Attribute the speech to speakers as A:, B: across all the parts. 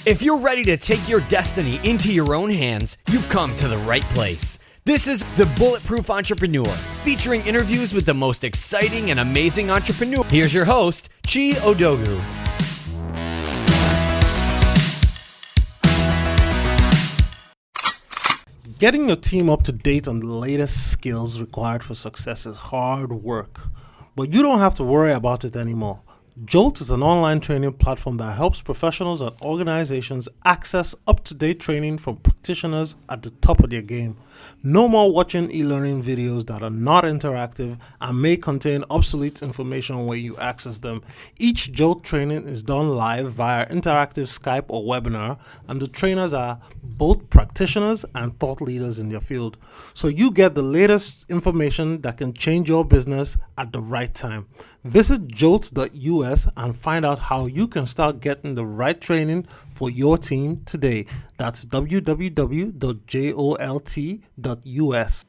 A: If you're ready to take your destiny into your own hands, you've come to the right place. This is The Bulletproof Entrepreneur, featuring interviews with the most exciting and amazing entrepreneurs. Here's your host, Chi Odogu.
B: Getting your team up to date on the latest skills required for success is hard work, but you don't have to worry about it anymore. Jolt is an online training platform that helps professionals and organizations access up-to-date training from practitioners at the top of their game. No more watching e-learning videos that are not interactive and may contain obsolete information when you access them. Each Jolt training is done live via interactive Skype or webinar, and the trainers are both practitioners and thought leaders in their field. So you get the latest information that can change your business at the right time. Visit jolt.us and find out how you can start getting the right training for your team today. That's www.jolt.us.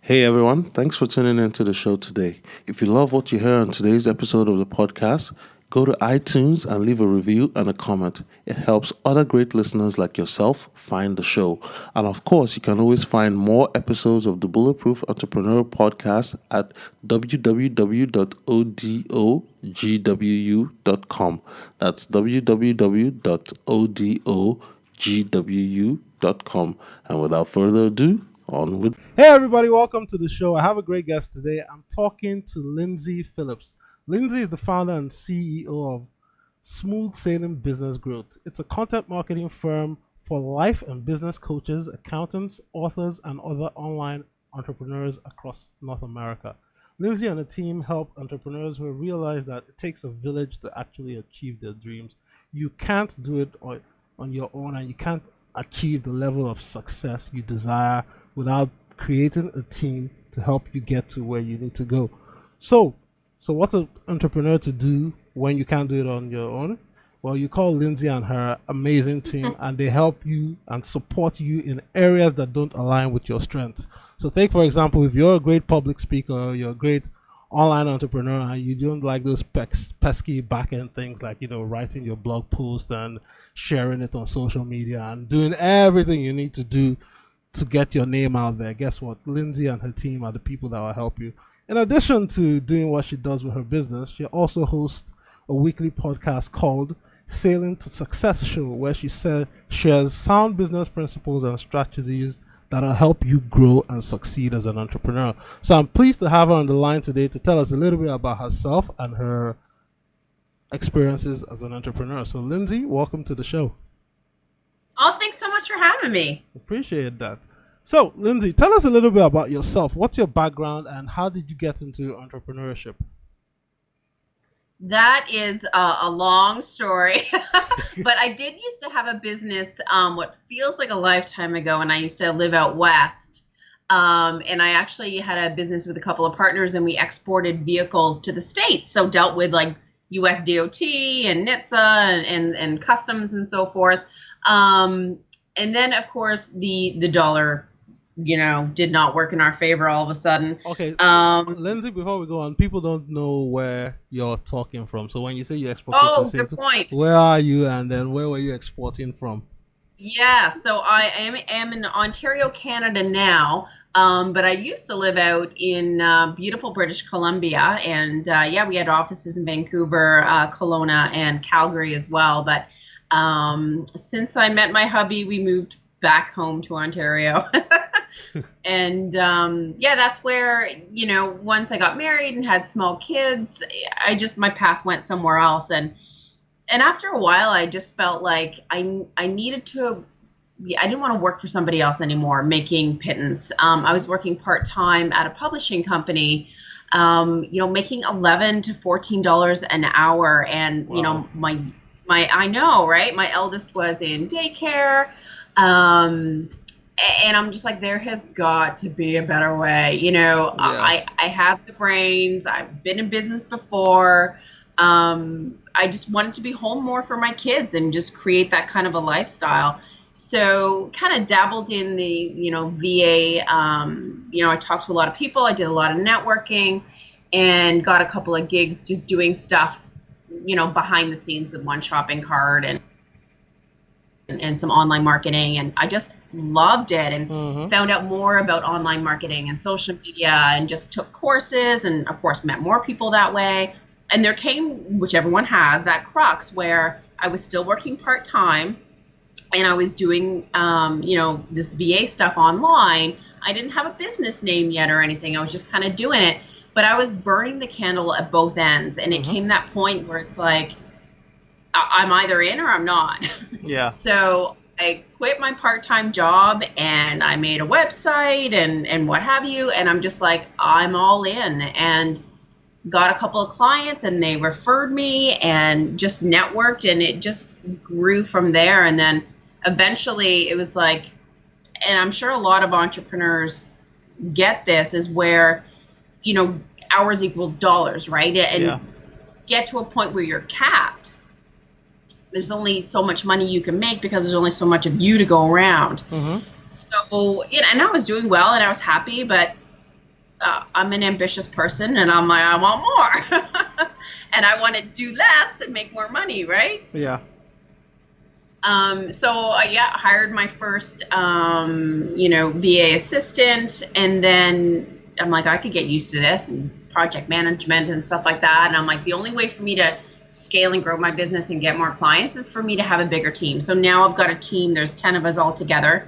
C: Hey everyone, thanks for tuning into the show today. If you love what you hear on today's episode of the podcast, go to iTunes and leave a review and a comment. It helps other great listeners like yourself find the show. And of course, you can always find more episodes of the Bulletproof Entrepreneur podcast at www.odogwu.com. That's www.odogwu.com. And without further ado, on with...
B: Hey everybody, welcome to the show. I have a great guest today. I'm talking to Lyndsay Phillips. Lyndsay is the founder and CEO of Smooth Sailing Business Growth. It's a content marketing firm for life and business coaches, accountants, authors, and other online entrepreneurs across North America. Lyndsay and the team help entrepreneurs who realize that it takes a village to actually achieve their dreams. You can't do it on your own, and you can't achieve the level of success you desire without creating a team to help you get to where you need to go. So what's an entrepreneur to do when you can't do it on your own? Well, you call Lyndsay and her amazing team, and they help you and support you in areas that don't align with your strengths. So take, for example, if you're a great public speaker, you're a great online entrepreneur, and you don't like those pesky back-end things like, writing your blog post and sharing it on social media and doing everything you need to do to get your name out there. Guess what? Lyndsay and her team are the people that will help you. In addition to doing what she does with her business, she also hosts a weekly podcast called Sailing to Success Show, where she shares sound business principles and strategies that'll help you grow and succeed as an entrepreneur. So I'm pleased to have her on the line today to tell us a little bit about herself and her experiences as an entrepreneur. So Lyndsay, welcome to the show.
D: Oh, thanks so much for having me.
B: Appreciate that. So, Lyndsay, tell us a little bit about yourself. What's your background and how did you get into entrepreneurship?
D: That is a long story, but I did used to have a business what feels like a lifetime ago, and I used to live out west. And I actually had a business with a couple of partners, and we exported vehicles to the States. So dealt with like US DOT and NHTSA and customs and so forth. And then, of course, the dollar did not work in our favor all of a sudden.
B: Okay. Lyndsay, before we go on, people don't know where you're talking from. So when you say you exported to
D: good point.
B: Where are you, and then where were you exporting from?
D: Yeah, so I am in Ontario, Canada now, but I used to live out in beautiful British Columbia, and we had offices in Vancouver, Kelowna, and Calgary as well. But since I met my hubby, we moved back home to Ontario. And that's where, once I got married and had small kids, my path went somewhere else. And after a while, I just felt like I needed to, I didn't want to work for somebody else anymore, making pittance. I was working part-time at a publishing company, making $11 to $14 an hour. And,
B: wow.
D: I know, right? My eldest was in daycare. And I'm just like, there has got to be a better way. Yeah. I have the brains. I've been in business before. I just wanted to be home more for my kids and just create that kind of a lifestyle. So kind of dabbled in the, VA. I talked to a lot of people. I did a lot of networking and got a couple of gigs just doing stuff, behind the scenes with one shopping cart. And and some online marketing, and I just loved it, and found out more about online marketing and social media, and just took courses, and of course met more people that way. And there came, which everyone has, that crux where I was still working part-time, and I was doing this VA stuff online. I didn't have a business name yet or anything. I was just kind of doing it, but I was burning the candle at both ends, and it came that point where it's like, I'm either in or I'm not.
B: Yeah.
D: So I quit my part-time job, and I made a website and what have you. And I'm just like, I'm all in, and got a couple of clients, and they referred me, and just networked, and it just grew from there. And then eventually it was like, and I'm sure a lot of entrepreneurs get this, is where, hours equals dollars, right? And get to a point where you're capped. There's only so much money you can make because there's only so much of you to go around. So, and I was doing well, and I was happy, but I'm an ambitious person, and I'm like, I want more. And I want to do less and make more money, right?
B: Yeah.
D: So I hired my first, VA assistant, and then I'm like, I could get used to this, and project management and stuff like that. And I'm like, the only way for me to scale and grow my business and get more clients is for me to have a bigger team. So now I've got a team. There's 10 of us all together.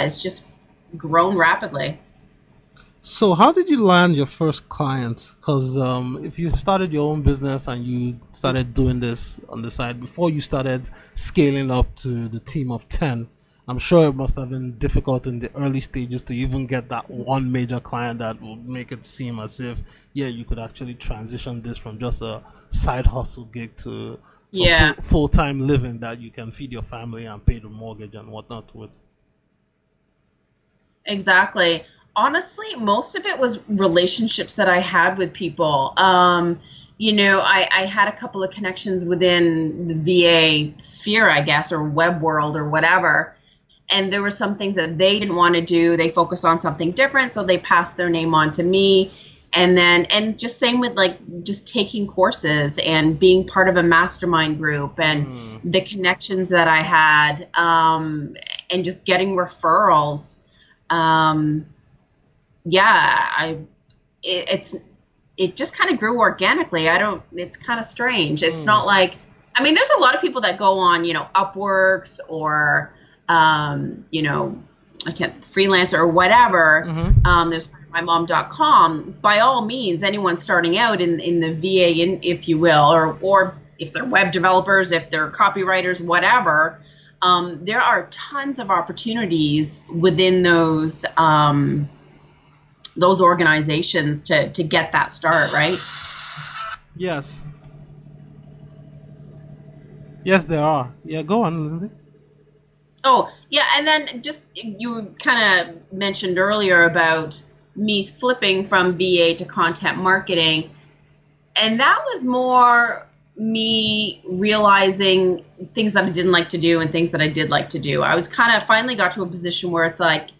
D: It's just grown rapidly.
B: So how did you land your first clients? Because if you started your own business and you started doing this on the side before you started scaling up to the team of 10, I'm sure it must have been difficult in the early stages to even get that one major client that would make it seem as if, you could actually transition this from just a side hustle gig to a full-time living that you can feed your family and pay the mortgage and whatnot with. Exactly.
D: Honestly, most of it was relationships that I had with people. I had a couple of connections within the VA sphere, I guess, or web world or whatever. And there were some things that they didn't want to do. They focused on something different, so they passed their name on to me. And just same with just taking courses and being part of a mastermind group, and the connections that I had, and just getting referrals. It just kind of grew organically. It's kind of strange. It's not like, there's a lot of people that go on, Upworks or, freelancer or whatever. There's mymom.com. By all means, anyone starting out in the VA, if you will, or if they're web developers, if they're copywriters, whatever, there are tons of opportunities within those organizations to get that start, right?
B: Yes. Yes, there are. Yeah, go on, Lyndsay.
D: Oh, yeah, and then just you kind of mentioned earlier about me flipping from VA to content marketing, and that was more me realizing things that I didn't like to do and things that I did like to do. I was kind of finally got to a position where it's like,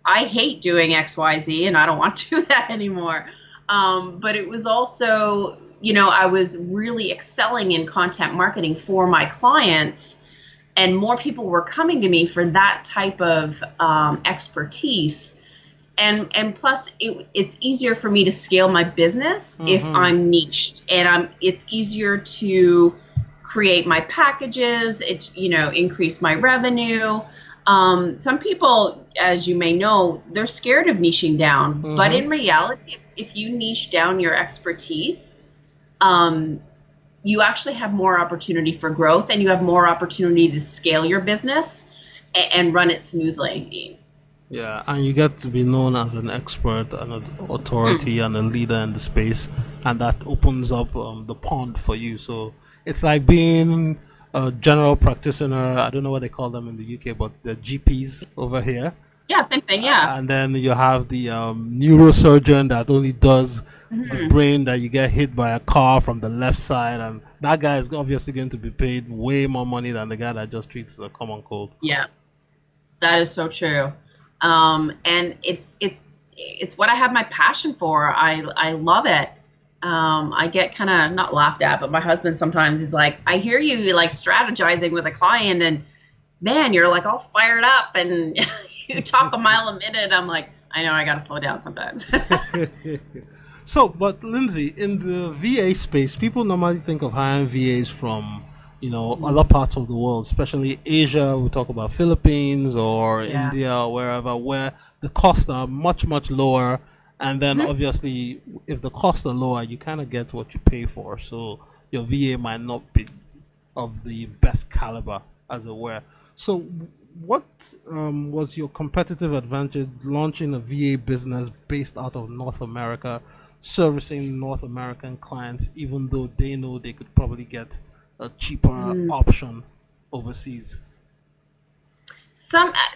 D: I hate doing XYZ and I don't want to do that anymore. But it was also, I was really excelling in content marketing for my clients, and more people were coming to me for that type of expertise. And plus, it's easier for me to scale my business if I'm niched, and it's easier to create my packages. Increase my revenue. Some people, as you may know, they're scared of niching down, but in reality, if you niche down your expertise, you actually have more opportunity for growth, and you have more opportunity to scale your business and run it smoothly.
B: Yeah, and you get to be known as an expert and an authority and a leader in the space, and that opens up the pond for you. So it's like being a general practitioner. I don't know what they call them in the UK, but the GPs over here.
D: Yeah, same thing, yeah.
B: And then you have the neurosurgeon that only does the brain that you get hit by a car from the left side, and that guy is obviously going to be paid way more money than the guy that just treats the common cold.
D: Yeah, that is so true. And it's what I have my passion for. I love it. I get kind of not laughed at, but my husband sometimes is like, I hear you like strategizing with a client and man, you're like all fired up and you talk a mile a minute. I'm like, I know, I got to slow down sometimes.
B: So, but Lyndsay, in the VA space, people normally think of hiring VAs from, other parts of the world, especially Asia. We talk about Philippines or India or wherever, where the costs are much, much lower. And then obviously, if the costs are lower, you kind of get what you pay for. So your VA might not be of the best caliber, as it were. So what was your competitive advantage launching a VA business based out of North America, servicing North American clients, even though they know they could probably get a cheaper option overseas?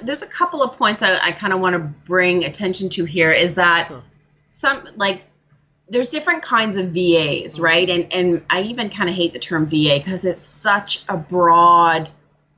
D: There's a couple of points that I kind of want to bring attention to here is that there's different kinds of VAs, right? And I even kind of hate the term VA because it's such a broad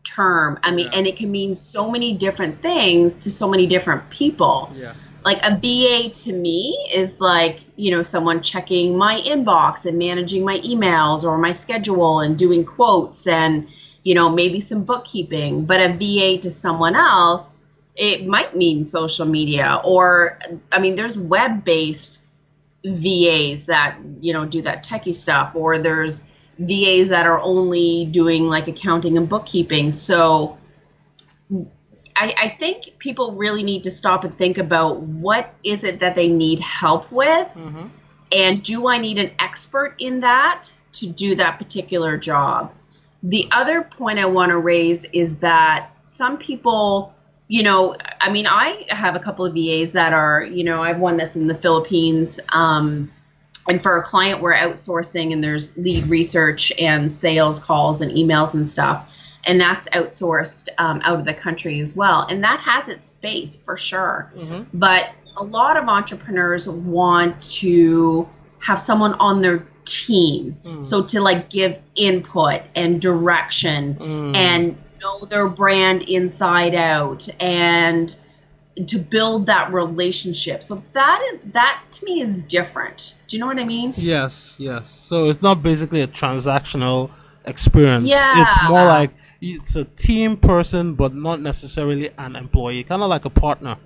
D: term. I mean, and it can mean so many different things to so many different people.
B: Yeah.
D: Like a VA to me is like, someone checking my inbox and managing my emails or my schedule and doing quotes and, maybe some bookkeeping. But a VA to someone else, it might mean social media or, there's web-based VAs that, do that techie stuff, or there's VAs that are only doing like accounting and bookkeeping. So I think people really need to stop and think about what is it that they need help with, and do I need an expert in that to do that particular job? The other point I want to raise is that some people, I have a couple of VAs that are, I have one that's in the Philippines, and for a client we're outsourcing and there's lead research and sales calls and emails and stuff. And that's outsourced out of the country as well. And that has its space for sure. But a lot of entrepreneurs want to have someone on their team. So to like give input and direction and know their brand inside out and to build that relationship. So that to me is different. Do you know what I mean?
B: Yes. So it's not basically a transactional experience.
D: Yeah.
B: It's more like it's a team person, but not necessarily an employee, kind of like a partner.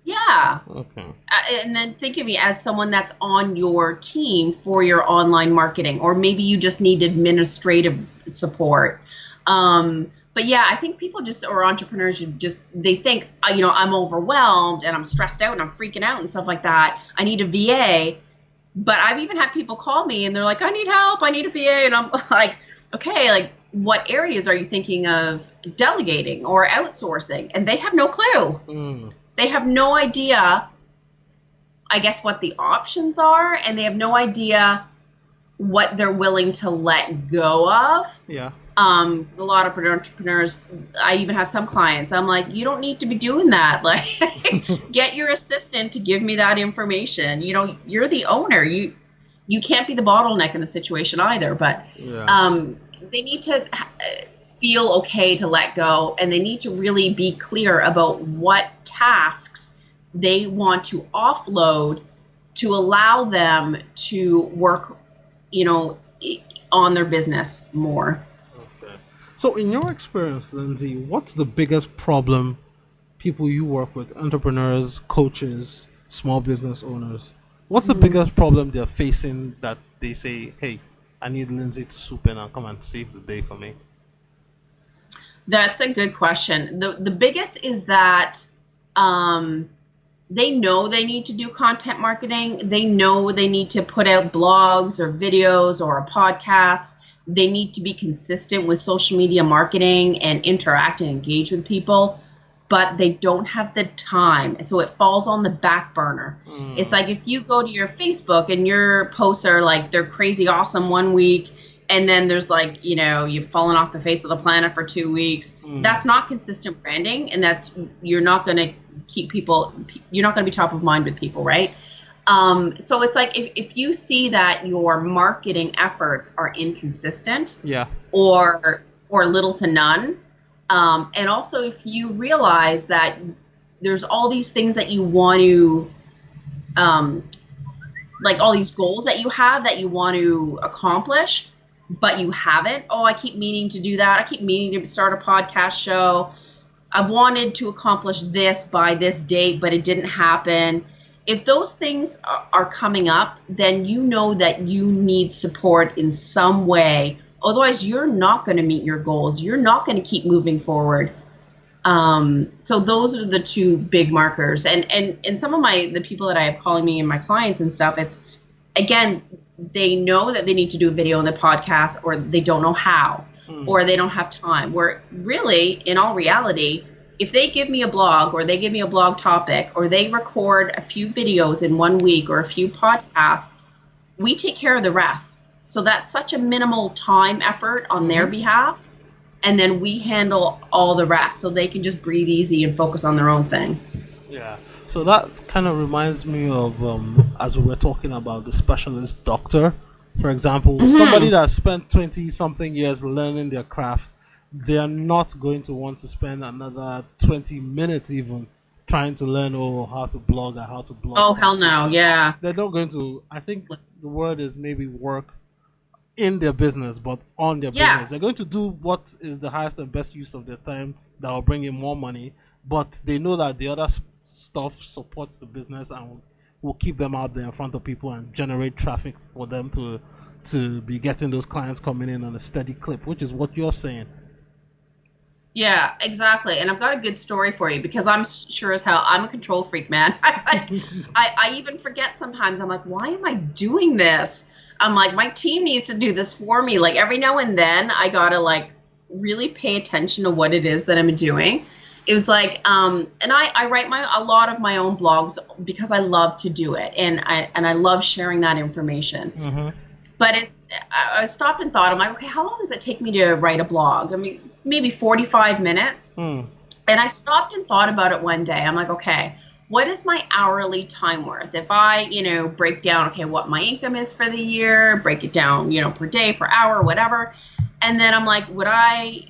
D: Yeah.
B: Okay.
D: And then think of me as someone that's on your team for your online marketing, or maybe you just need administrative support. But yeah, I think people or entrepreneurs they think, I'm overwhelmed and I'm stressed out and I'm freaking out and stuff like that. I need a VA. But I've even had people call me and they're like, I need help. I need a VA. And I'm like, okay, like what areas are you thinking of delegating or outsourcing? And they have no clue. They have no idea, I guess, what the options are. And they have no idea what they're willing to let go of.
B: Yeah.
D: Because a lot of entrepreneurs, I even have some clients, I'm like, you don't need to be doing that. Like, get your assistant to give me that information. You're the owner. You can't be the bottleneck in the situation either. But they need to feel okay to let go, and they need to really be clear about what tasks they want to offload to allow them to work, on their business more.
B: So in your experience, Lyndsay, what's the biggest problem people you work with, entrepreneurs, coaches, small business owners, what's the biggest problem they're facing that they say, hey, I need Lyndsay to swoop in and come and save the day for me?
D: That's a good question. The biggest is that they know they need to do content marketing. They know they need to put out blogs or videos or a podcast. They need to be consistent with social media marketing and interact and engage with people, but they don't have the time. So it falls on the back burner. It's like if you go to your Facebook and your posts are like, they're crazy awesome one week, and then there's like, you've fallen off the face of the planet for 2 weeks. That's not consistent branding, and you're not going to you're not going to be top of mind with people, right? So it's like if you see that your marketing efforts are inconsistent, or little to none, and also if you realize that there's all these things that you want to like all these goals that you have that you want to accomplish, but you haven't. Oh, I keep meaning to do that. I keep meaning to start a podcast show. I wanted to accomplish this by this date, but it didn't happen. If those things are coming up, then you know that you need support in some way. Otherwise, you're not going to meet your goals. You're not going to keep moving forward. So those are the two big markers. And some of the people that I have calling me and my clients and stuff, it's, again, they know that they need to do a video on the podcast, or they don't know how, or they don't have time. Where really, in all reality, if they give me a blog, or they give me a blog topic, or they record a few videos in 1 week, or a few podcasts, we take care of the rest. So that's such a minimal time effort on their behalf. And then we handle all the rest, so they can just breathe easy and focus on their own thing.
B: Yeah. So that kind of reminds me of, as we were talking about the specialist doctor, for example, somebody that spent 20-something years learning their craft, they are not going to want to spend another 20 minutes even trying to learn how to blog or how to blog.
D: Oh, hell no, yeah.
B: They're not going to, I think the word is maybe work in their business, but on their business. They're going to do what is the highest and best use of their time that will bring in more money, but they know that the other stuff supports the business and will keep them out there in front of people and generate traffic for them to be getting those clients coming in on a steady clip, which is what you're saying.
D: Yeah, exactly. And I've got a good story for you, because I'm sure as hell, I'm a control freak, man. I even forget sometimes. I'm like, why am I doing this? I'm like, my team needs to do this for me. Like, every now and then I gotta like really pay attention to what it is that I'm doing. It was like, and I write a lot of my own blogs because I love to do it, and I love sharing that information. But I stopped and thought, I'm like, okay, how long does it take me to write a blog? I mean, maybe 45 minutes. And I stopped and thought about it one day. I'm like, okay, what is my hourly time worth? If I, break down, okay, what my income is for the year, break it down, per day, per hour, whatever. And then I'm like, would I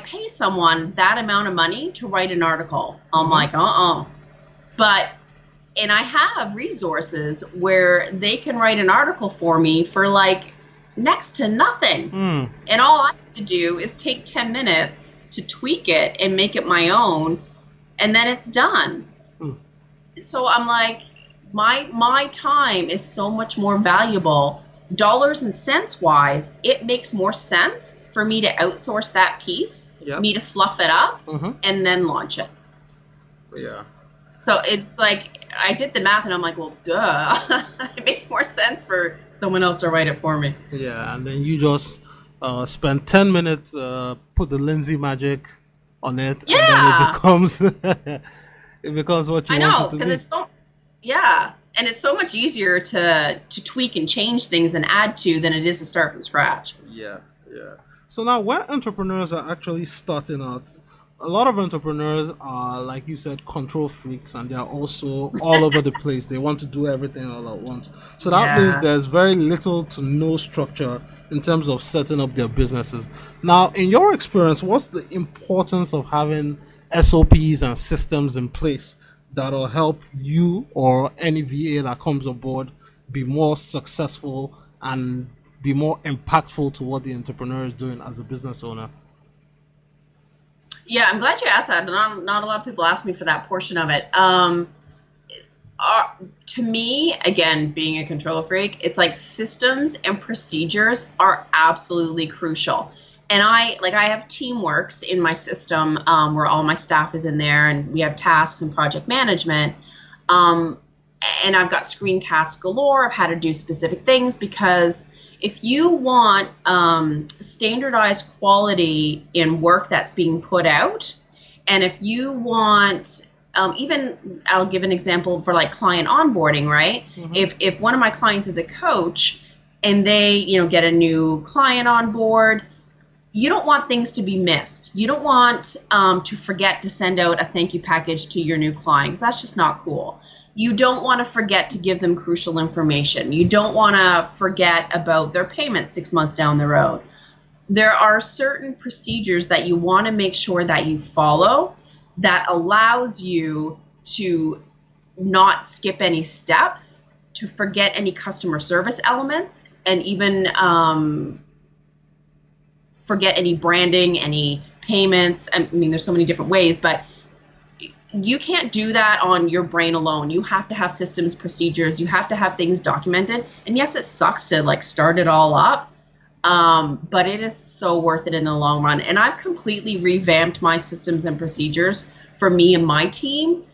D: pay someone that amount of money to write an article? I'm like, and I have resources where they can write an article for me for like next to nothing. And all I have to do is take 10 minutes to tweak it and make it my own, and then it's done. So I'm like, my time is so much more valuable. Dollars and cents wise, it makes more sense for me to outsource that piece, me to fluff it up, and then launch it.
B: Yeah. So
D: it's like, I did the math and I'm like, well, duh. It makes more sense for someone else to write it for me.
B: Yeah, and then you just spend 10 minutes, put the Lyndsay magic on it, and then it becomes what you want it to be. I know, because
D: it's so, and it's so much easier to tweak and change things and add to than it is to start from scratch.
B: Yeah. So now, when entrepreneurs are actually starting out, a lot of entrepreneurs are, like you said, control freaks, and they're also all over the place. They want to do everything all at once. So that means there's very little to no structure in terms of setting up their businesses. Now, in your experience, what's the importance of having SOPs and systems in place that'll help you or any VA that comes on board be more successful and be more impactful to what the entrepreneur is doing as a business owner?
D: Yeah, I'm glad you asked that. Not a lot of people ask me for that portion of it. To me, again, being a control freak, it's like systems and procedures are absolutely crucial. And I have Teamworks in my system where all my staff is in there, and we have tasks and project management. And I've got screencasts galore of how to do specific things, because if you want standardized quality in work that's being put out, and if you want, even I'll give an example for like client onboarding, right? If one of my clients is a coach and they, get a new client on board, you don't want things to be missed. You don't want to forget to send out a thank you package to your new clients. That's just not cool. You don't want to forget to give them crucial information. You don't want to forget about their payment 6 months down the road. There are certain procedures that you want to make sure that you follow that allows you to not skip any steps to forget any customer service elements, and even forget any branding, any payments. I mean, there's so many different ways, but you can't do that on your brain alone. You have to have systems, procedures. You have to have things documented. And yes, it sucks to like start it all up, but it is so worth it in the long run. And I've completely revamped my systems and procedures for me and my team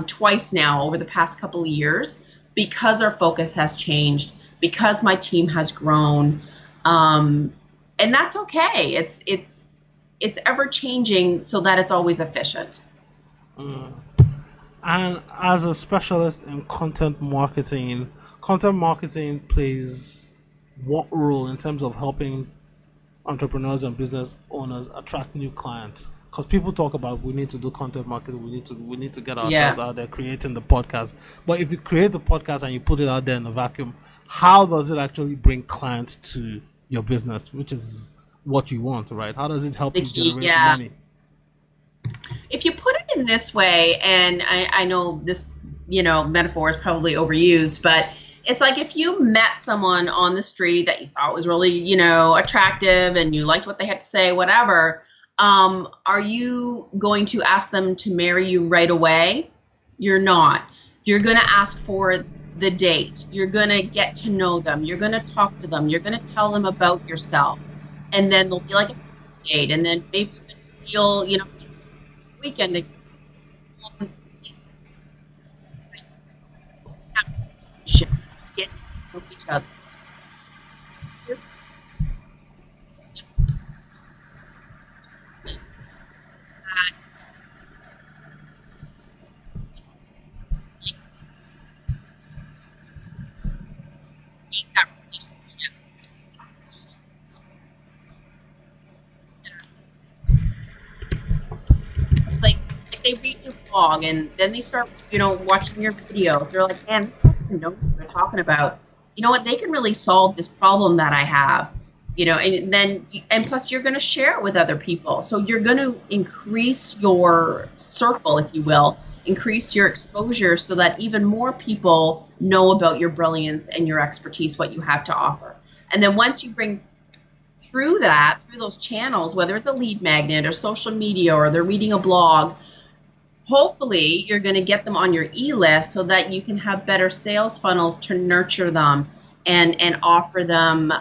D: twice now over the past couple of years, because our focus has changed, because my team has grown, and that's okay. It's ever changing so that it's always efficient.
B: And as a specialist in content marketing plays what role in terms of helping entrepreneurs and business owners attract new clients? Because people talk about we need to do content marketing, we need to get ourselves out there creating the podcast. But if you create the podcast and you put it out there in a vacuum, how does it actually bring clients to your business, which is what you want, right? How does it help you generate money?
D: If you put it in this way, and I know this, metaphor is probably overused, but it's like if you met someone on the street that you thought was really, attractive and you liked what they had to say, whatever, are you going to ask them to marry you right away? You're not. You're going to ask for the date. You're going to get to know them. You're going to talk to them. You're going to tell them about yourself. And then they'll be like a date. And then maybe you'll, weekend to get to know each other. That relationship. Like if they read your blog and then they start, watching your videos, they're like, man, this person knows what they're talking about. You know what? They can really solve this problem that I have. And plus you're going to share it with other people. So you're going to increase your circle, if you will, increase your exposure so that even more people know about your brilliance and your expertise, what you have to offer. And then once you bring through those channels, whether it's a lead magnet or social media or they're reading a blog, hopefully you're going to get them on your e-list so that you can have better sales funnels to nurture them and offer them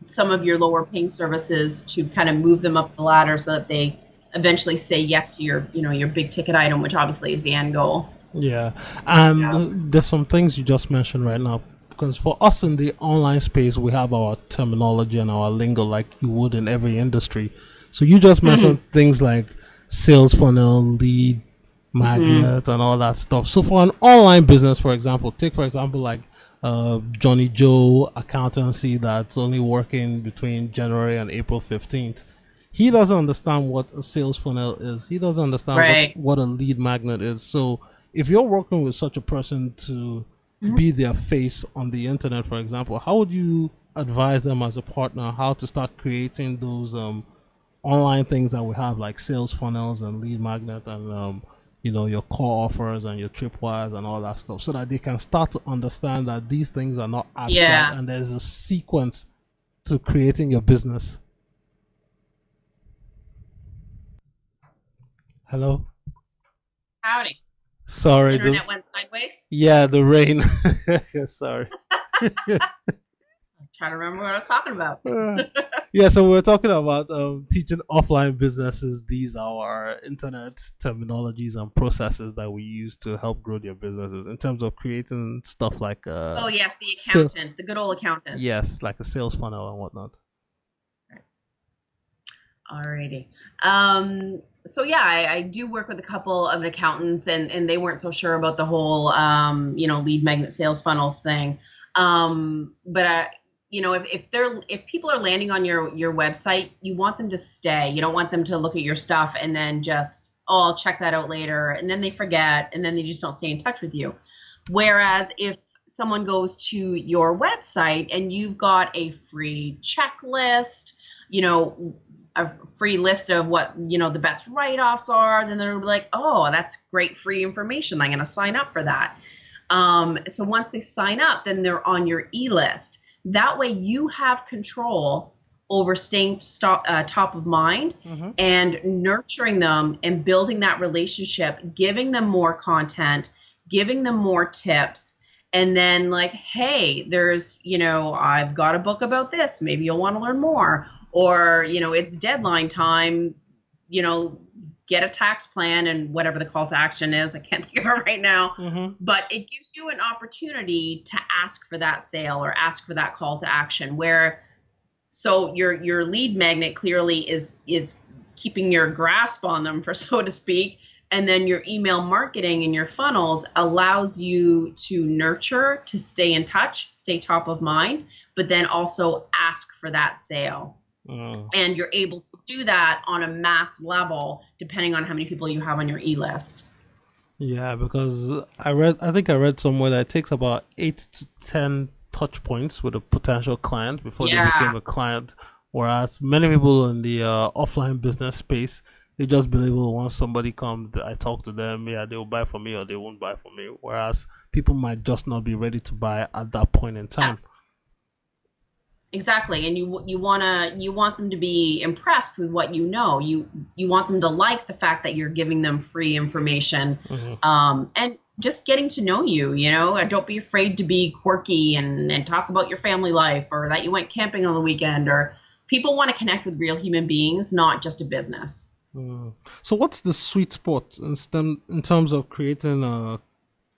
D: some of your lower paying services to kind of move them up the ladder so that they eventually say yes to your big ticket item, which obviously is the end goal.
B: Yeah. There's some things you just mentioned right now, because for us in the online space, we have our terminology and our lingo like you would in every industry. So you just mentioned things like sales funnel, lead magnet, and all that stuff. So for an online business, for example, like Johnny Joe accountancy that's only working between January and April 15th. He doesn't understand what a sales funnel is. He doesn't understand what a lead magnet is. So if you're working with such a person to be their face on the internet, for example, how would you advise them as a partner how to start creating those online things that we have, like sales funnels and lead magnet and your core offers and your tripwires and all that stuff, so that they can start to understand that these things are not abstract and there's a sequence to creating your business? Hello?
D: Howdy.
B: Sorry.
D: Internet went sideways?
B: Yeah, the rain. Sorry.
D: Trying to remember what I was talking about.
B: Yeah, so we're talking about teaching offline businesses. These are our internet terminologies and processes that we use to help grow their businesses in terms of creating stuff like
D: oh yes, the accountant, the good old accountant.
B: Yes, like a sales funnel and whatnot.
D: Alrighty. So yeah, I do work with a couple of accountants, and they weren't so sure about the whole lead magnet sales funnels thing. But if people are landing on your website, you want them to stay. You don't want them to look at your stuff and then just, I'll check that out later, and then they forget, and then they just don't stay in touch with you. Whereas if someone goes to your website and you've got a free checklist, a free list of what the best write-offs are, then they'll be like, oh, that's great free information, I'm going to sign up for that. So once they sign up, then they're on your e-list. That way you have control over staying top of mind and nurturing them and building that relationship, giving them more content, giving them more tips. And then like, hey, there's, I've got a book about this. Maybe you'll want to learn more. Or, it's deadline time, get a tax plan and whatever the call to action is. I can't think of it right now. But it gives you an opportunity to ask for that sale or ask for that call to action so your lead magnet clearly is keeping your grasp on them, for so to speak. And then your email marketing and your funnels allows you to nurture, to stay in touch, stay top of mind, but then also ask for that sale. And you're able to do that on a mass level, depending on how many people you have on your e-list.
B: Yeah, because I think I read somewhere that it takes about 8 to 10 touch points with a potential client before they became a client. Whereas many people in the offline business space, they just believe, once somebody comes, I talk to them, they'll buy from me or they won't buy from me. Whereas people might just not be ready to buy at that point in time.
D: Exactly, and you want them to be impressed with what you know. You want them to like the fact that you're giving them free information, and just getting to know you. Don't be afraid to be quirky and talk about your family life, or that you went camping on the weekend. Or people want to connect with real human beings, not just a business.
B: So what's the sweet spot in terms of creating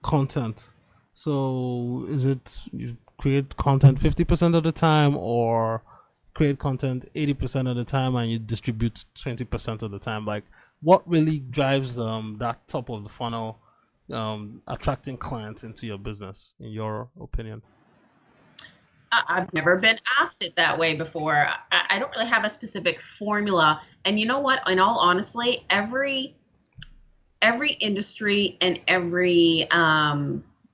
B: content? So is it you create content 50% of the time, or create content 80% of the time and you distribute 20% of the time? Like, what really drives that top of the funnel, attracting clients into your business, in your opinion?
D: I've never been asked it that way before. I don't really have a specific formula. And you know what? In all honesty, every industry and every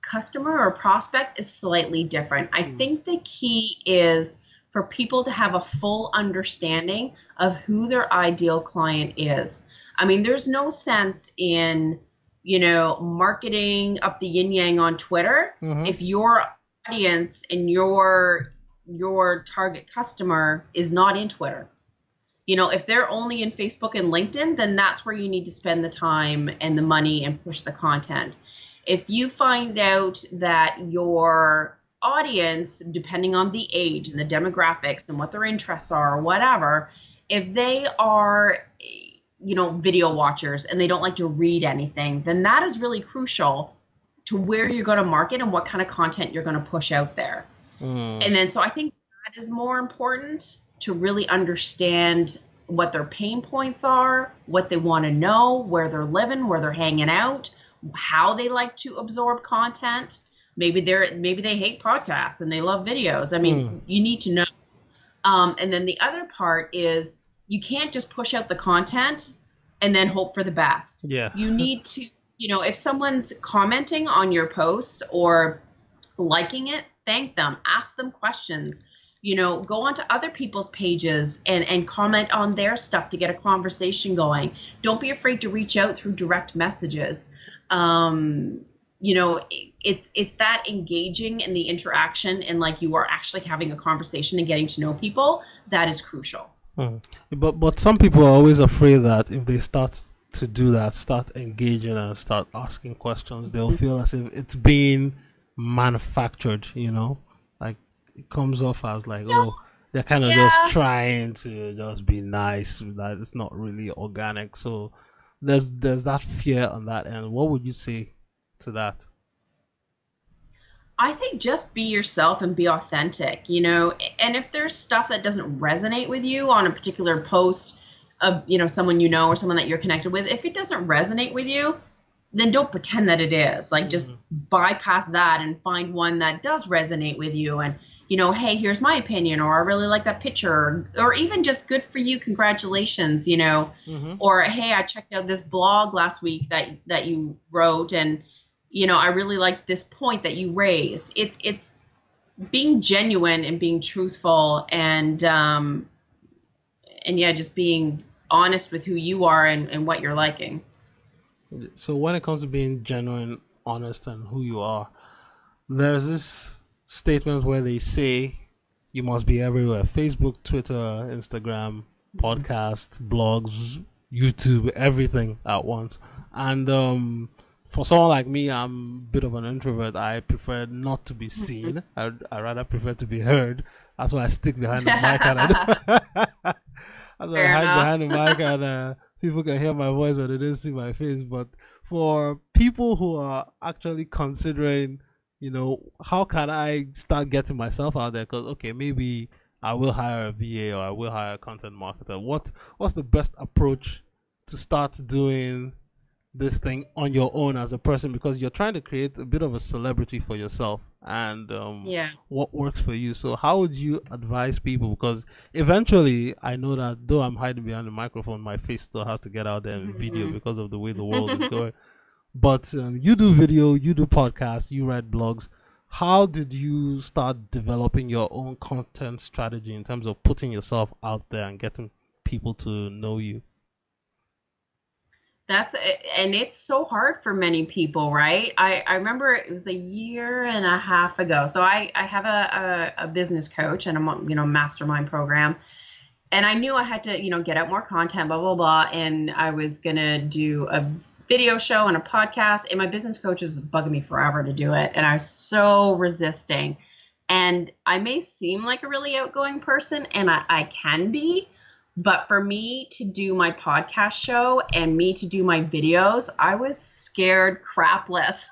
D: customer or prospect is slightly different. I think the key is for people to have a full understanding of who their ideal client is. I mean, there's no sense in, marketing up the yin yang on Twitter if your audience and your target customer is not in Twitter. If they're only in Facebook and LinkedIn, then that's where you need to spend the time and the money and push the content. If you find out that your audience, depending on the age and the demographics and what their interests are or whatever, if they are, video watchers and they don't like to read anything, then that is really crucial to where you're going to market and what kind of content you're going to push out there. And then, so I think that is more important, to really understand what their pain points are, what they want to know, where they're living, where they're hanging out, how they like to absorb content. Maybe they hate podcasts and they love videos. I mean, you need to know. And then the other part is, you can't just push out the content and then hope for the best.
B: Yeah.
D: You need to, if someone's commenting on your posts or liking it, thank them, ask them questions, go onto other people's pages and comment on their stuff to get a conversation going. Don't be afraid to reach out through direct messages. It's that engaging in the interaction and like you are actually having a conversation and getting to know people, that is crucial.
B: But some people are always afraid that if they start to do that, start engaging and start asking questions, they'll feel as if it's being manufactured, like it comes off as like, they're kind of just trying to just be nice, that it's not really organic. So there's that fear on that end. What would you say to that?
D: I think just be yourself and be authentic, and if there's stuff that doesn't resonate with you on a particular post of, someone or someone that you're connected with, if it doesn't resonate with you, then don't pretend that it is. Like, just bypass that and find one that does resonate with you. And, hey, here's my opinion, or I really like that picture, or even just good for you, congratulations, or hey, I checked out this blog last week that you wrote, and I really liked this point that you raised. It's being genuine and being truthful and just being honest with who you are and what you're liking.
B: So when it comes to being genuine, honest, and who you are, There's this statement where they say you must be everywhere: Facebook, Twitter, Instagram, podcast, blogs, YouTube, everything at once. And for someone like me, I'm a bit of an introvert. I prefer not to be seen. I rather prefer to be heard. That's why I stick behind the mic and that's why I
D: Fair
B: hide
D: enough.
B: behind the mic and people can hear my voice but they didn't see my face. But for people who are actually considering, how can I start getting myself out there? Because okay, maybe I will hire a VA or I will hire a content marketer. What's the best approach to start doing this thing on your own as a person, because you're trying to create a bit of a celebrity for yourself, and
D: Yeah.
B: what works for you? So how would you advise people? Because eventually I know that though I'm hiding behind the microphone, my face still has to get out there in video because of the way the world is going. But you do video, you do podcasts, you write blogs. How did you start developing your own content strategy in terms of putting yourself out there and getting people to know you?
D: And it's so hard for many people, right? I remember it was a year and a half ago. So I have a business coach and a mastermind program. And I knew I had to, get out more content, blah, blah, blah. And I was going to do a video show and a podcast. And my business coach was bugging me forever to do it. And I was so resisting. And I may seem like a really outgoing person, and I can be. But for me to do my podcast show and me to do my videos, I was scared crapless.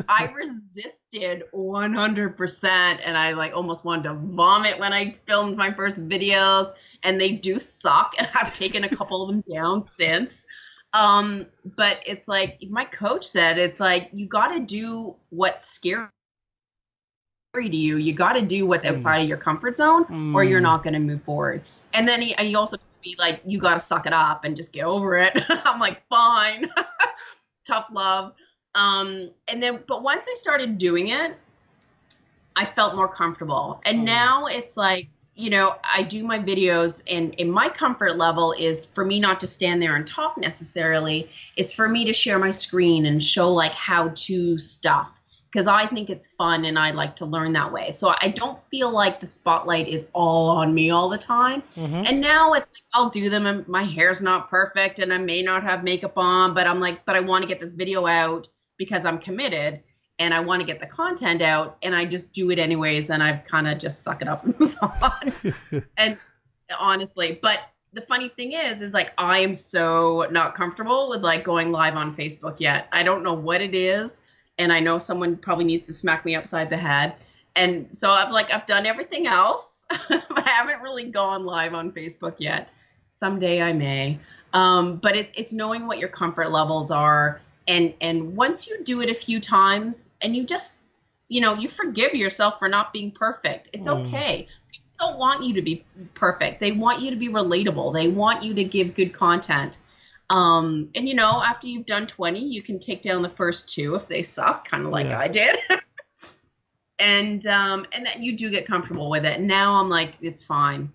D: I resisted 100%, and I almost wanted to vomit when I filmed my first videos, and they do suck, and I've taken a couple of them down since. But it's like my coach said, it's like you got to do what's scary to you. You got to do what's outside of your comfort zone, or you're not going to move forward. And then he also told me, like, you got to suck it up and just get over it. I'm like, fine. Tough love. But once I started doing it, I felt more comfortable. And now it's like, I do my videos, and in my comfort level is for me not to stand there and talk necessarily. It's for me to share my screen and show like how to stuff, because I think it's fun and I like to learn that way. So I don't feel like the spotlight is all on me all the time. And now it's like I'll do them, and my hair's not perfect and I may not have makeup on, but I'm like, but I want to get this video out because I'm committed and I want to get the content out, and I just do it anyways, and I kind of just suck it up and move on. And honestly, but the funny thing is like I am so not comfortable with like going live on Facebook yet. I don't know what it is. And I know someone probably needs to smack me upside the head. And so I've done everything else, but I haven't really gone live on Facebook yet. Someday I may. But it's knowing what your comfort levels are. And once you do it a few times and you just, you forgive yourself for not being perfect. It's okay. People don't want you to be perfect. They want you to be relatable. They want you to give good content. And after you've done 20, you can take down the first 2 if they suck, kind of like I did. and then you do get comfortable with it. And now I'm like, it's fine.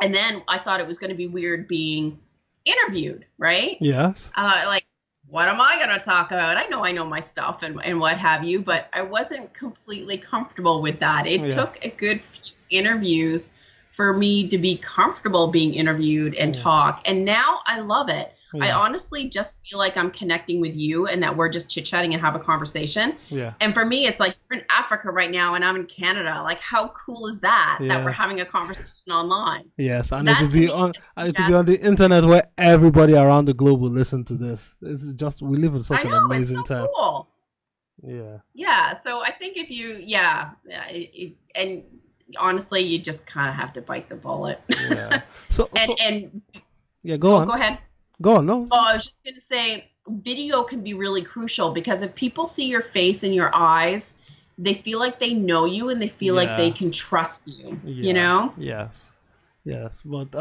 D: And then I thought it was going to be weird being interviewed, right?
B: Yes.
D: Like, what am I going to talk about? I know my stuff and what have you, but I wasn't completely comfortable with that. It took a good few interviews for me to be comfortable being interviewed and talk. And now I love it. I honestly just feel like I'm connecting with you and that we're just chit-chatting and have a conversation. Yeah. And for me, it's like you're in Africa right now and I'm in Canada. Like, how cool is that that we're having a conversation online?
B: Yes, I need to be on the internet where everybody around the globe will listen to this. It's just, we live in such an amazing time.
D: Cool.
B: Yeah.
D: Yeah, so I think if you and honestly, you just kind of have to bite the bullet.
B: Yeah. Go on.
D: Go ahead.
B: Go on, no.
D: Oh, I was just going to say, video can be really crucial because if people see your face and your eyes, they feel like they know you and they feel like they can trust you,
B: Yes. But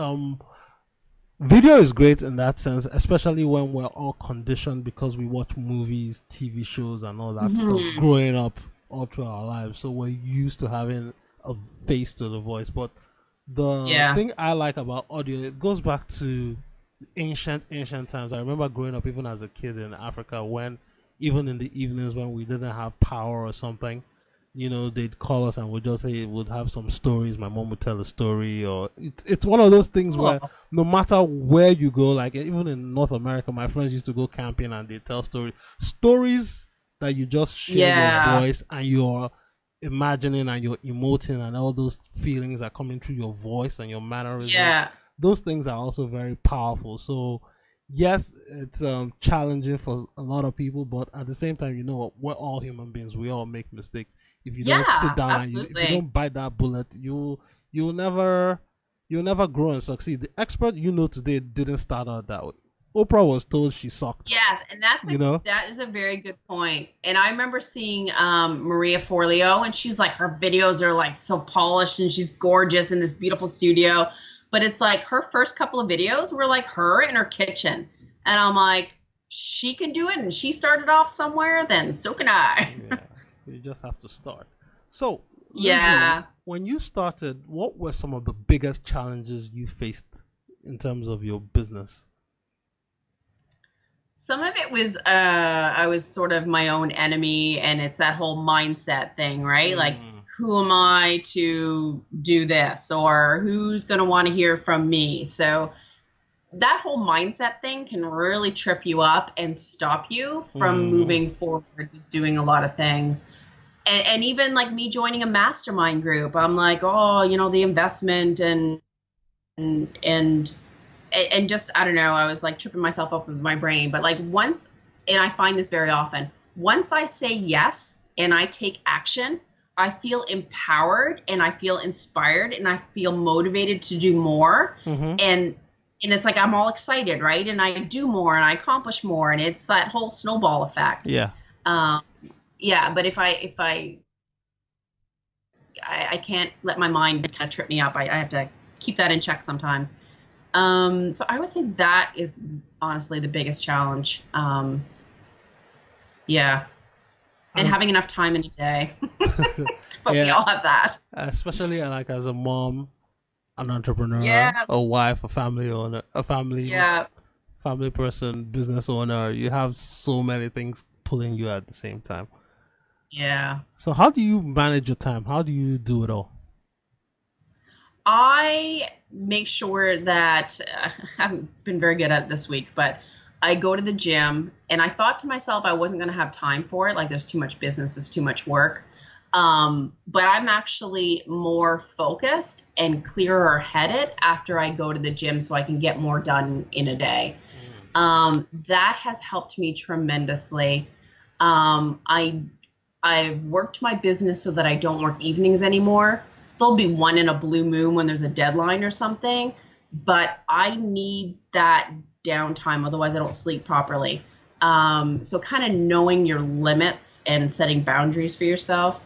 B: video is great in that sense, especially when we're all conditioned because we watch movies, TV shows, and all that stuff growing up all through our lives. So we're used to having a face to the voice. But the thing I like about audio, it goes back to ancient times. I remember growing up even as a kid in Africa when even in the evenings when we didn't have power or something, they'd call us and we'd just say we'd have some stories. My mom would tell a story, or it's one of those things where no matter where you go, like even in North America, my friends used to go camping and they tell stories that you just share your voice and you're imagining and you're emoting and all those feelings are coming through your voice and your mannerisms.
D: Yeah.
B: Those things are also very powerful. So yes, it's challenging for a lot of people, but at the same time, you know what? We're all human beings. We all make mistakes. If you don't sit down and if you don't bite that bullet, you'll never grow and succeed. The expert today didn't start out that way. Oprah was told she sucked.
D: Yes, and that is a very good point. And I remember seeing Maria Forleo, and she's like, her videos are like so polished and she's gorgeous in this beautiful studio. But it's like her first couple of videos were like her in her kitchen. And I'm like, she can do it and she started off somewhere, then so can I.
B: Yeah, you just have to start. So,
D: yeah.
B: Lyndsay, when you started, what were some of the biggest challenges you faced in terms of your business?
D: Some of it was I was sort of my own enemy, and it's that whole mindset thing, right? Like, who am I to do this, or who's going to want to hear from me? So that whole mindset thing can really trip you up and stop you from moving forward, doing a lot of things. And even like me joining a mastermind group, I'm like, oh, the investment and just, I don't know, I was like tripping myself up with my brain. But like once, and I find this very often, once I say yes and I take action, I feel empowered and I feel inspired and I feel motivated to do more. And it's like I'm all excited, right? And I do more and I accomplish more, and it's that whole snowball effect.
B: Yeah.
D: Yeah, but if I can't let my mind kind of trip me up. I have to keep that in check sometimes. So I would say that is honestly the biggest challenge. Yeah. And having enough time in a day. But we all have that.
B: Especially like as a mom, an entrepreneur, a wife, a family owner, family person, business owner. You have so many things pulling you at the same time.
D: Yeah.
B: So how do you manage your time? How do you do it all?
D: I make sure that I haven't been very good at it this week, but I go to the gym, and I thought to myself I wasn't going to have time for it. Like, there's too much business, there's too much work. But I'm actually more focused and clearer headed after I go to the gym, so I can get more done in a day. That has helped me tremendously. I've worked my business so that I don't work evenings anymore. There'll be one in a blue moon when there's a deadline or something, but I need that downtime, otherwise I don't sleep properly. So kind of knowing your limits and setting boundaries for yourself,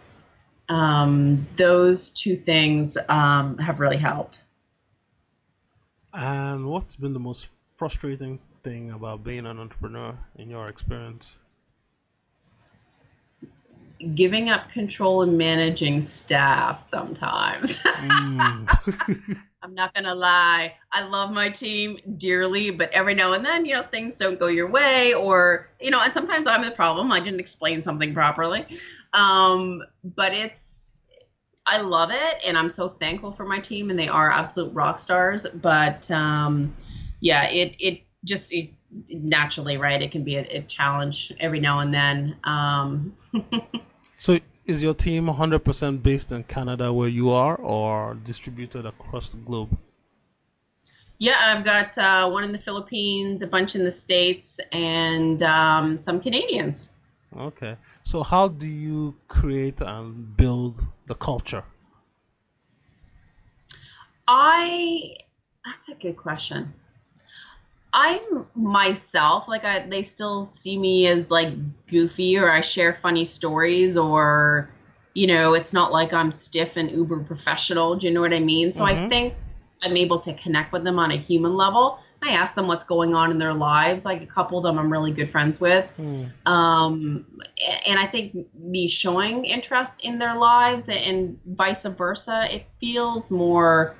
D: those two things have really helped.
B: And what's been the most frustrating thing about being an entrepreneur in your experience?
D: Giving up control and managing staff sometimes. I'm not going to lie. I love my team dearly, but every now and then, things don't go your way, or, and sometimes I'm the problem. I didn't explain something properly. But I love it, and I'm so thankful for my team, and they are absolute rock stars. But it naturally, right? It can be a challenge every now and then.
B: So is your team 100% based in Canada where you are, or distributed across the globe?
D: Yeah, I've got one in the Philippines, a bunch in the States, and some Canadians.
B: Okay. So how do you create and build the culture?
D: That's a good question. I'm myself, like they still see me as like goofy, or I share funny stories, or, it's not like I'm stiff and uber professional. Do you know what I mean? So I think I'm able to connect with them on a human level. I ask them what's going on in their lives. Like a couple of them I'm really good friends with. And I think me showing interest in their lives and vice versa, it feels more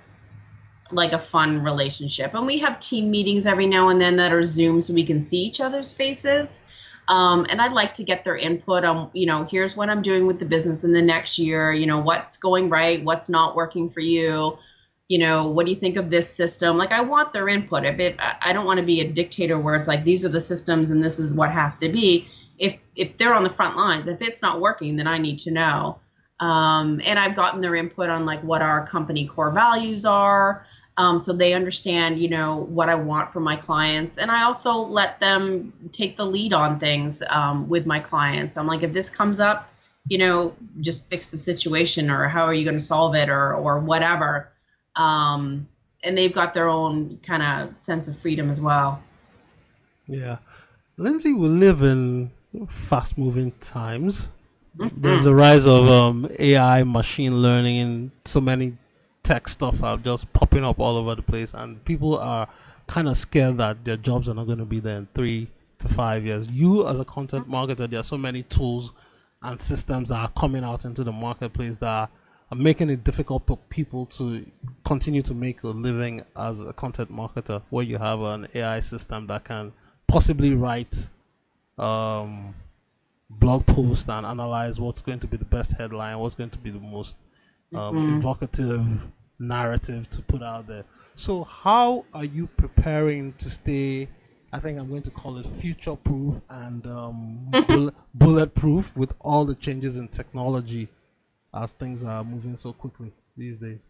D: like a fun relationship. And we have team meetings every now and then that are Zoom, so we can see each other's faces. And I'd like to get their input on, here's what I'm doing with the business in the next year, what's going right, what's not working for you, what do you think of this system? Like, I want their input. I don't want to be a dictator where it's like, these are the systems and this is what has to be. If they're on the front lines, if it's not working, then I need to know. And I've gotten their input on like what our company core values are. So they understand, what I want from my clients. And I also let them take the lead on things with my clients. I'm like, if this comes up, just fix the situation, or how are you going to solve it, or whatever. And they've got their own kind of sense of freedom as well.
B: Yeah. Lyndsay, we live in fast-moving times.
D: Mm-hmm.
B: There's a rise of AI, machine learning, and so many tech stuff are just popping up all over the place, and people are kind of scared that their jobs are not going to be there in 3 to 5 years. You, as a content marketer, there are so many tools and systems that are coming out into the marketplace that are making it difficult for people to continue to make a living as a content marketer, where you have an AI system that can possibly write blog posts and analyze what's going to be the best headline, what's going to be the most evocative narrative to put out there. So how are you preparing to stay, I think I'm going to call it future proof and bulletproof, with all the changes in technology as things are moving so quickly these days?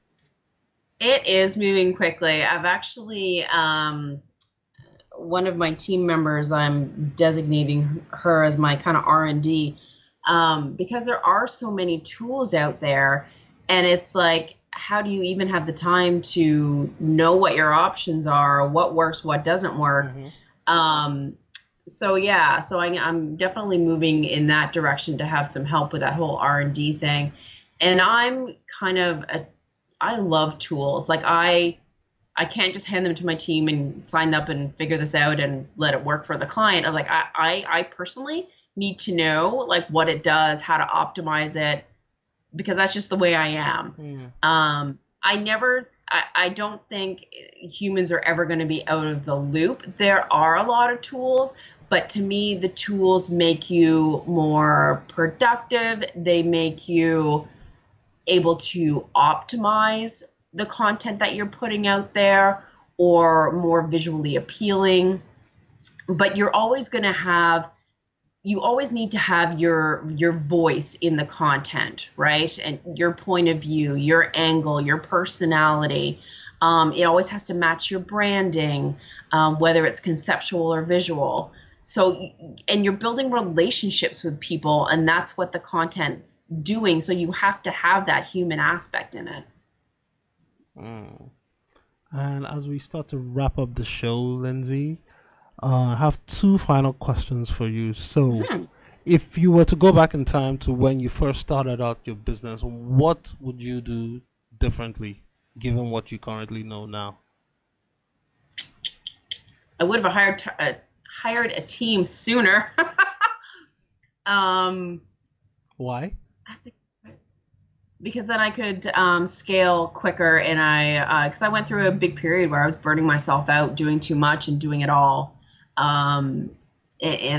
D: It is moving quickly. I've actually, one of my team members, I'm designating her as my kind of R&D, because there are so many tools out there, and it's like, how do you even have the time to know what your options are, what works, what doesn't work? So I'm definitely moving in that direction to have some help with that whole R&D thing. And I'm kind of I love tools. Like, I can't just hand them to my team and sign up and figure this out and let it work for the client. I'm like, I personally need to know like what it does, how to optimize it, because that's just the way I am. I don't think humans are ever going to be out of the loop. There are a lot of tools, but to me, the tools make you more productive. They make you able to optimize the content that you're putting out there, or more visually appealing. But you always need to have your voice in the content, right? And your point of view, your angle, your personality. It always has to match your branding, whether it's conceptual or visual. So, and you're building relationships with people, and that's what the content's doing. So you have to have that human aspect in it.
B: And as we start to wrap up the show, Lyndsay, I have 2 final questions for you. So, if you were to go back in time to when you first started out your business, what would you do differently, given what you currently know now?
D: I would have hired a team sooner.
B: Why?
D: Because then I could scale quicker, and because I went through a big period where I was burning myself out, doing too much and doing it all. If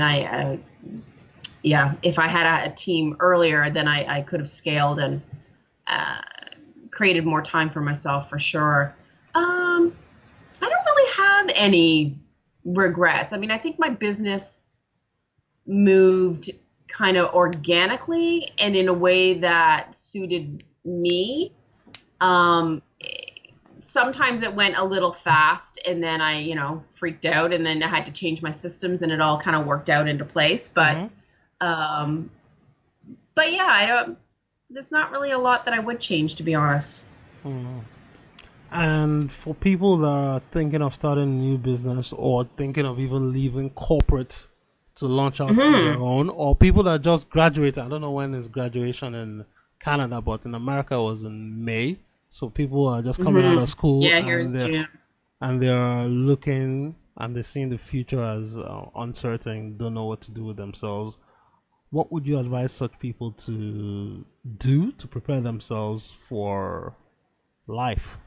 D: I had a team earlier, then I could have scaled and created more time for myself, for sure. I don't really have any regrets. I mean, I think my business moved kind of organically and in a way that suited me. Sometimes it went a little fast, and then I, freaked out, and then I had to change my systems, and it all kind of worked out into place. But, there's not really a lot that I would change, to be honest.
B: And for people that are thinking of starting a new business, or thinking of even leaving corporate to launch out on their own, or people that just graduated, I don't know when is graduation in Canada, but in America it was in May. So people are just coming out of school, and they're looking, and they're seeing the future as uncertain, don't know what to do with themselves. What would you advise such people to do to prepare themselves for life?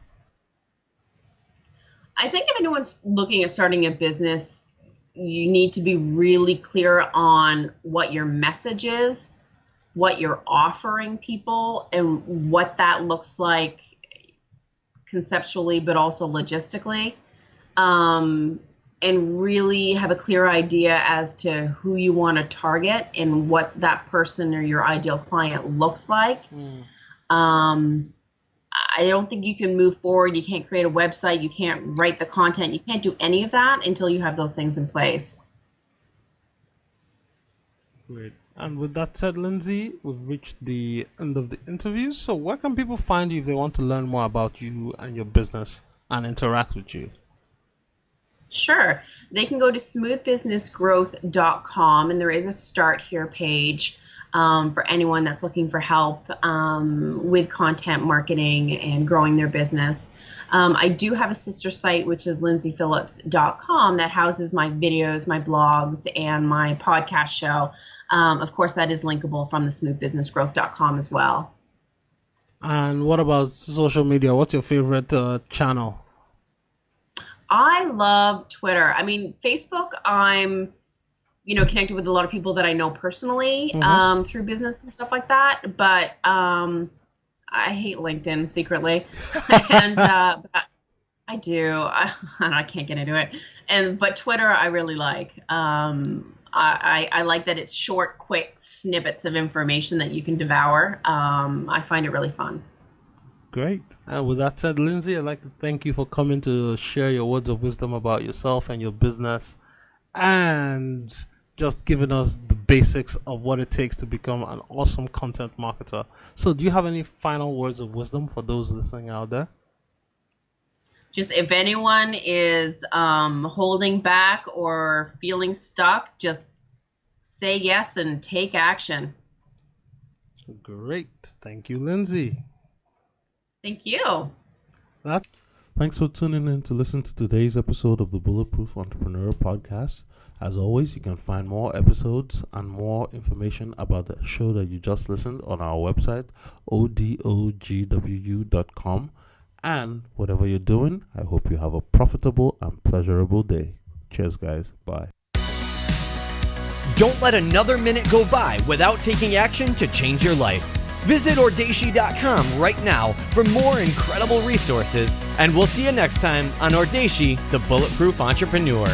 D: I think if anyone's looking at starting a business, you need to be really clear on what your message is, what you're offering people, and what that looks like conceptually, but also logistically. And really have a clear idea as to who you want to target and what that person or your ideal client looks like. I don't think you can move forward. You can't create a website. You can't write the content. You can't do any of that until you have those things in place.
B: Great. And with that said, Lyndsay, we've reached the end of the interview. So where can people find you if they want to learn more about you and your business and interact with you?
D: Sure. They can go to smoothbusinessgrowth.com, and there is a Start Here page for anyone that's looking for help with content marketing and growing their business. I do have a sister site, which is lyndsyphillips.com, that houses my videos, my blogs, and my podcast show. Of course, that is linkable from the smoothbusinessgrowth.com as well.
B: And what about social media? What's your favorite channel?
D: I love Twitter. I mean, Facebook, I'm, connected with a lot of people that I know personally through business and stuff like that. But I hate LinkedIn secretly. And but I do. I can't get into it. But Twitter, I really like. I like that it's short, quick snippets of information that you can devour. I find it really fun.
B: Great. And with that said, Lyndsay, I'd like to thank you for coming to share your words of wisdom about yourself and your business, and just giving us the basics of what it takes to become an awesome content marketer. So do you have any final words of wisdom for those listening out there?
D: Just if anyone is holding back or feeling stuck, just say yes and take action.
B: Great. Thank you, Lyndsay.
D: Thank you.
C: Thanks for tuning in to listen to today's episode of the Bulletproof Entrepreneur Podcast. As always, you can find more episodes and more information about the show that you just listened on our website, odogwu.com. And whatever you're doing, I hope you have a profitable and pleasurable day. Cheers, guys. Bye.
A: Don't let another minute go by without taking action to change your life. Visit Audacy.com right now for more incredible resources, and we'll see you next time on Audacy, the Bulletproof Entrepreneur.